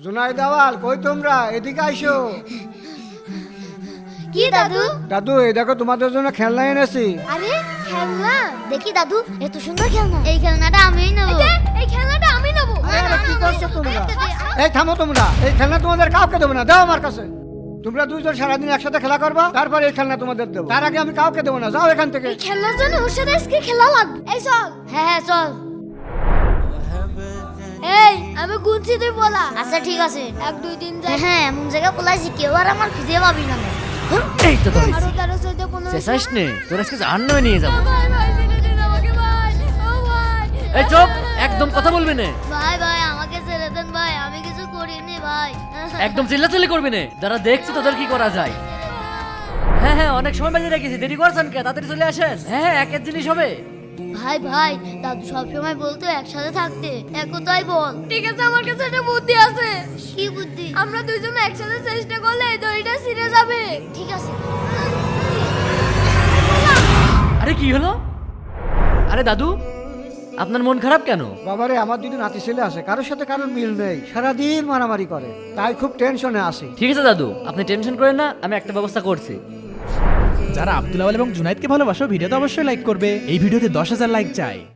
জুনাইদ আওয়াল কই তোমরা এদিকে আইসো। কি দাদু? দাদু এই দেখো তোমাদের জন্য খেলনা এনেছি। আরে খেলনা দেখি দাদু, এত সুন্দর খেলনা। এই খেলনাটা আমিই নেব। এই খেলনাটা আমি নেব। আরে কি করছো তোমরা? এই থামো তোমরা, এই খেলনা তোমাদের কাউকে দেবো না, দাও আমার কাছে। তোমরা দুইজন সারাদিন একসাথে খেলা করবা, তারপর এই খেলনা তোমাদের দেবো। তার আগে আমি কাউকে দেবো না, যাও এখান থেকে। এই খেলনার জন্য ওর সাথে আজকে খেলা লাগবে। এই চল। হ্যাঁ চল। এই আমি গুনছি, তুই বলা। আচ্ছা ঠিক আছে। 1 2 3 4। হ্যাঁ এমন জায়গা পলাইছি কেউ আর আমার খুঁজে পাবি না। এই তো ধরেছি। 12 13 14 15। শেষাস নে, তোর আজকে জাহান্নামে নিয়ে যাবো। ভাই ভাই ছেড়ে দিন আমাকে ভাই। ও ভাই। এই চুপ, একদম কথা বলবি না। ভাই ভাই আমাকে ছেড়ে দেন ভাই, আমি কিছু করিনি ভাই। একদম চিল্লাচিল্লি করবি না, যারা দেখছি তোদের কি করা যায়। হ্যাঁ হ্যাঁ অনেক সময় বেজে রেখেছি, দেরি করছেন কে? তাড়াতাড়ি চলে আসেন। হ্যাঁ একের জিনিস হবে। ভাই ভাই দাদু সবসময় বলতো একসাথে থাকতে, একতাই বল। ঠিক আছে, আমার কাছে একটা বুদ্ধি আছে। কি বুদ্ধি? আমরা দুইজন একসাথে চেষ্টা করলে এই দড়িটা ছিঁড়ে যাবে। ঠিক আছে। আরে কি হলো? আরে দাদু আপনার মন খারাপ কেন? বাবারে আমার দুটো নাতি ছেলে আছে, কারোর সাথে কারোর মিল নেই, সারাদিন মারামারি করে, তাই খুব টেনশনে আছি। ঠিক আছে দাদু, আপনি টেনশন করেন না, আমি একটা ব্যবস্থা করছি। যারা আব্দুল আওয়াল এবং জুনাইদকে ভালোবাসো ভিডিওতে অবশ্যই লাইক করবে। এই ভিডিওতে 10,000 লাইক চাই।